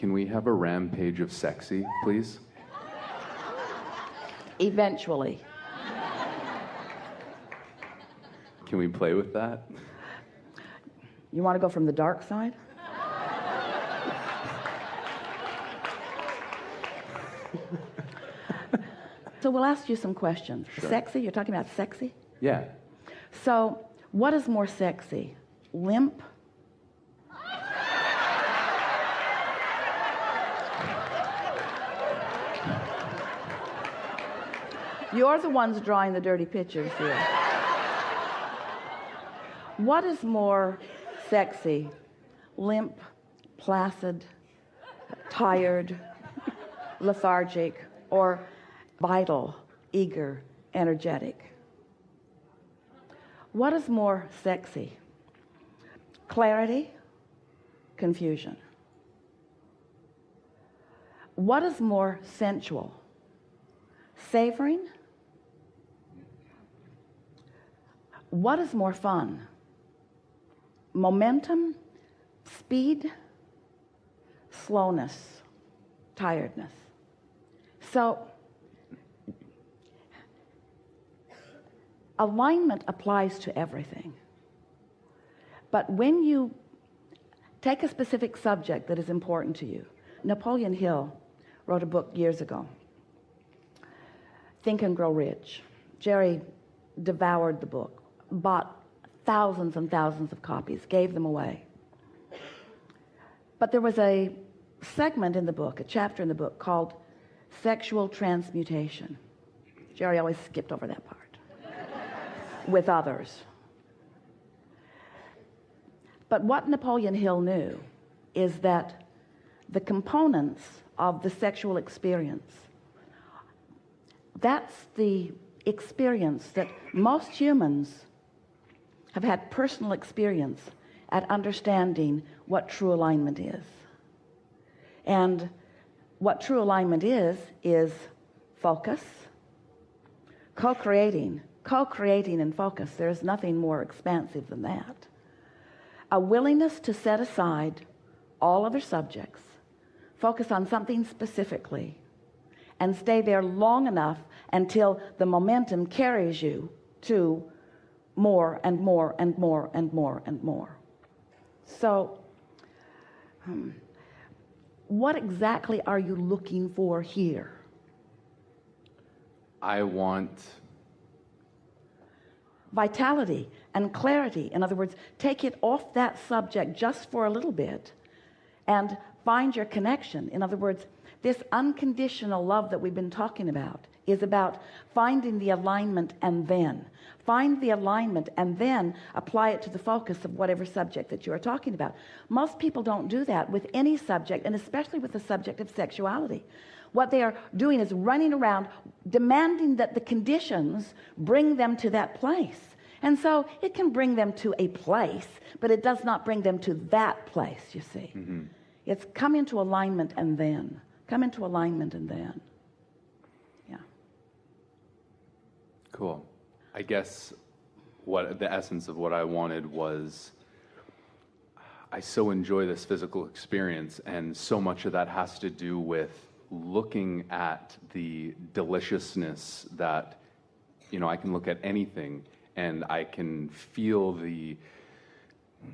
Can we have a rampage of sexy, please? Eventually. Can we play with that? You want to go from the dark side? So we'll ask you some questions. Sure. Sexy? You're talking about sexy? Yeah. So what is more sexy? Limp? You're the ones drawing the dirty pictures here. What is more sexy? Limp, placid, tired, lethargic, or vital, eager, energetic? What is more sexy? Clarity, confusion. What is more sensual? Savoring? What is more fun? Momentum, speed, slowness, tiredness. So alignment applies to everything. But when you take a specific subject that is important to you, Napoleon Hill wrote a book years ago, Think and Grow Rich. Jerry devoured the book, bought thousands and thousands of copies, gave them away. But there was a segment in the book, a chapter in the book called Sexual Transmutation. Jerry always skipped over that part with others. But what Napoleon Hill knew is that the components of the sexual experience, that's the experience that most humans have had personal experience at understanding what true alignment is. And what true alignment is focus, co-creating and focus. There's nothing more expansive than that. A willingness to set aside all other subjects, focus on something specifically, and stay there long enough until the momentum carries you to more and more and more and more and more. So what exactly are you looking for here? I want vitality and clarity. In other words, take it off that subject just for a little bit and find your connection. In other words, this unconditional love that we've been talking about is about finding the alignment and then find the alignment and then apply it to the focus of whatever subject that you are talking about. Most people don't do that with any subject, and especially with the subject of sexuality. What they are doing is running around demanding that the conditions bring them to that place. And so it can bring them to a place, but it does not bring them to that place, you see. Mm-hmm. It's come into alignment and then. Come into alignment and then. Yeah. Cool. I guess what the essence of what I wanted was, I so enjoy this physical experience, and so much of that has to do with looking at the deliciousness that, I can look at anything and I can feel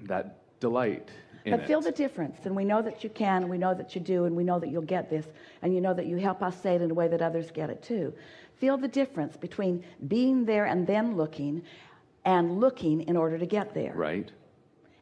that delight in it. But feel the difference, and we know that you can, and we know that you do, and we know that you'll get this, and you know that you help us say it in a way that others get it too. Feel the difference between being there and then looking, and looking in order to get there. Right.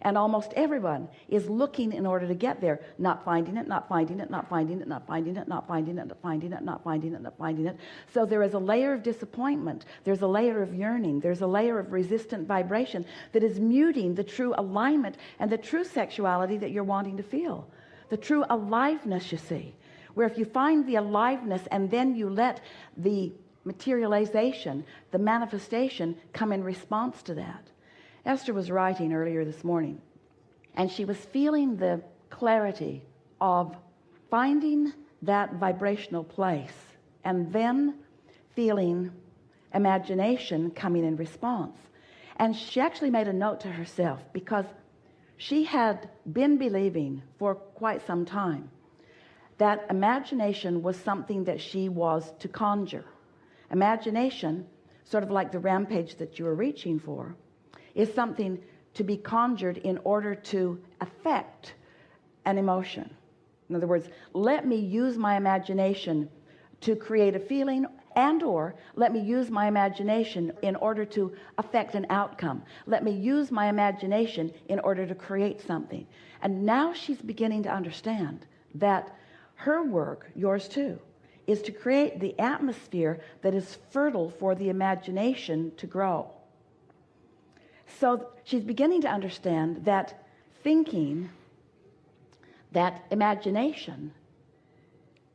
And almost everyone is looking in order to get there, not finding it, not finding it, not finding it, not finding it, not finding it, not finding it, not finding it, not finding it. So there is a layer of disappointment. There's a layer of yearning. There's a layer of resistant vibration that is muting the true alignment and the true sexuality that you're wanting to feel. The true aliveness, you see, where if you find the aliveness and then you let the materialization, the manifestation come in response to that. Esther was writing earlier this morning, and she was feeling the clarity of finding that vibrational place and then feeling imagination coming in response. And she actually made a note to herself, because she had been believing for quite some time that imagination was something that she was to conjure. Imagination, sort of like the rampage that you were reaching for, is something to be conjured in order to affect an emotion. In other words, let me use my imagination to create a feeling, and or let me use my imagination in order to affect an outcome. Let me use my imagination in order to create something. And now she's beginning to understand that her work, yours too, is to create the atmosphere that is fertile for the imagination to grow. So she's beginning to understand that thinking, that imagination,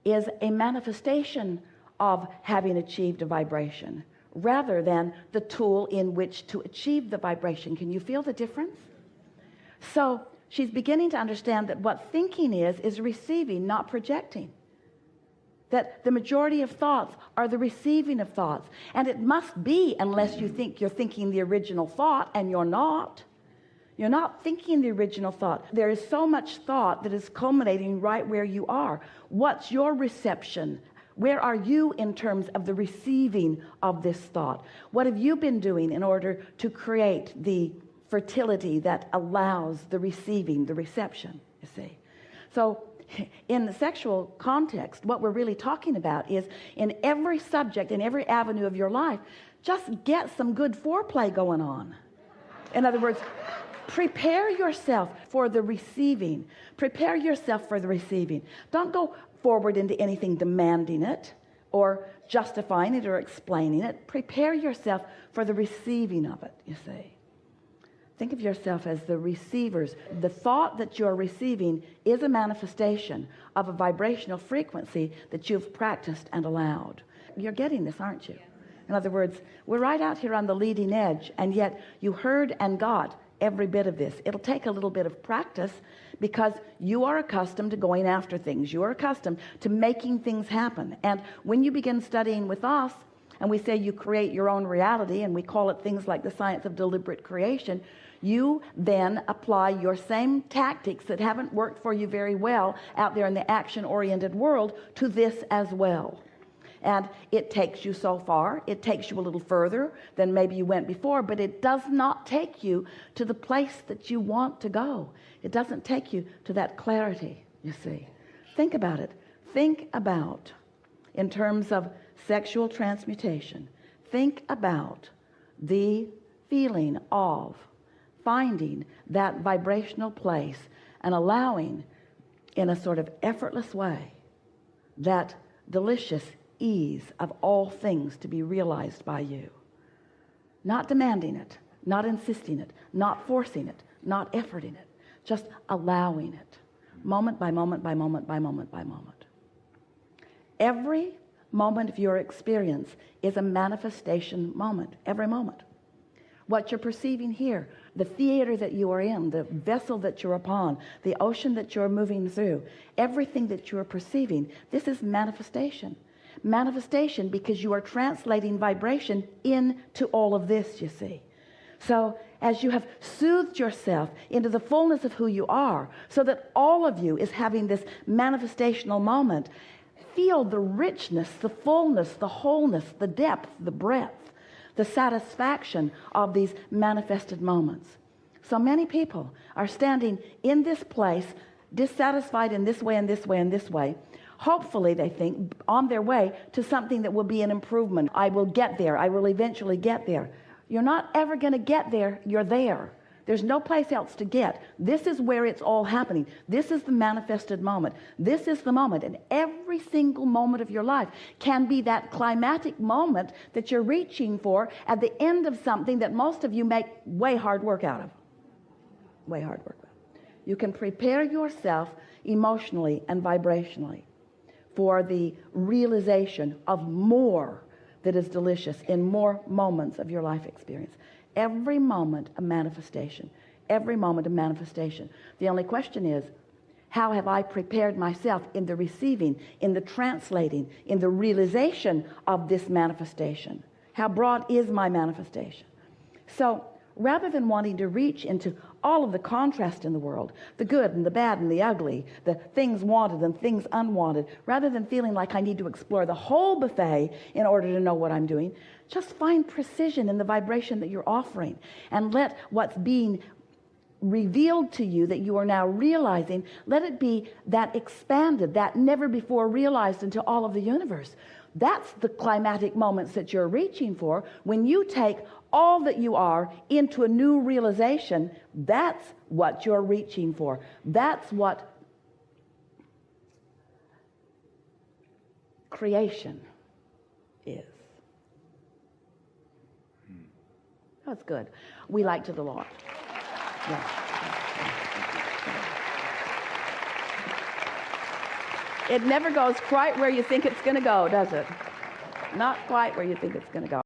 is a manifestation of having achieved a vibration rather than the tool in which to achieve the vibration. Can you feel the difference? So she's beginning to understand that what thinking is receiving, not projecting. That the majority of thoughts are the receiving of thoughts. And it must be, unless you think you're thinking the original thought, and you're not. You're not thinking the original thought. There is so much thought that is culminating right where you are. What's your reception? Where are you in terms of the receiving of this thought? What have you been doing in order to create the fertility that allows the receiving, the reception, you see? So in the sexual context, what we're really talking about is in every subject, in every avenue of your life, just get some good foreplay going on. In other words, prepare yourself for the receiving. Prepare yourself for the receiving. Don't go forward into anything demanding it or justifying it or explaining it. Prepare yourself for the receiving of it, you see. Think of yourself as the receivers. The thought that you're receiving is a manifestation of a vibrational frequency that you've practiced and allowed. You're getting this, aren't you? In other words, we're right out here on the leading edge, and yet you heard and got every bit of this. It'll take a little bit of practice because you are accustomed to going after things. You are accustomed to making things happen. And when you begin studying with us, and we say you create your own reality, and we call it things like the science of deliberate creation, you then apply your same tactics that haven't worked for you very well out there in the action-oriented world to this as well. And it takes you so far, it takes you a little further than maybe you went before, but it does not take you to the place that you want to go. It doesn't take you to that clarity, you see. Think about it. Think about, in terms of sexual transmutation, think about the feeling of finding that vibrational place and allowing, in a sort of effortless way, that delicious ease of all things to be realized by you. Not demanding it, not insisting it, not forcing it, not efforting it, just allowing it, moment by moment by moment by moment by moment. Every moment of your experience is a manifestation moment, every moment. What you're perceiving here, the theater that you are in, the vessel that you're upon, the ocean that you're moving through, everything that you're perceiving, this is manifestation. Manifestation because you are translating vibration into all of this, you see. So as you have soothed yourself into the fullness of who you are, so that all of you is having this manifestational moment, feel the richness, the fullness, the wholeness, the depth, the breadth, the satisfaction of these manifested moments. So many people are standing in this place, dissatisfied in this way and this way and this way. Hopefully, they think, on their way to something that will be an improvement. I will get there. I will eventually get there. You're not ever going to get there. You're there. There's no place else to get. This is where it's all happening. This is the manifested moment. This is the moment. And every single moment of your life can be that climatic moment that you're reaching for at the end of something that most of you make way hard work out of. Way hard work out of. You can prepare yourself emotionally and vibrationally for the realization of more that is delicious in more moments of your life experience. Every moment a manifestation. Every moment a manifestation. The only question is, how have I prepared myself in the receiving, in the translating, in the realization of this manifestation? How broad is my manifestation? So rather than wanting to reach into all of the contrast in the world, the good and the bad and the ugly, the things wanted and things unwanted, rather than feeling like I need to explore the whole buffet in order to know what I'm doing, just find precision in the vibration that you're offering, and let what's being revealed to you that you are now realizing, let it be that expanded, that never before realized into all of the universe. That's the climatic moments that you're reaching for. When you take all that you are into a new realization, that's what you're reaching for. That's what creation is. That's good. We liked it a lot. Yeah. It never goes quite where you think it's going to go, does it? Not quite where you think it's going to go.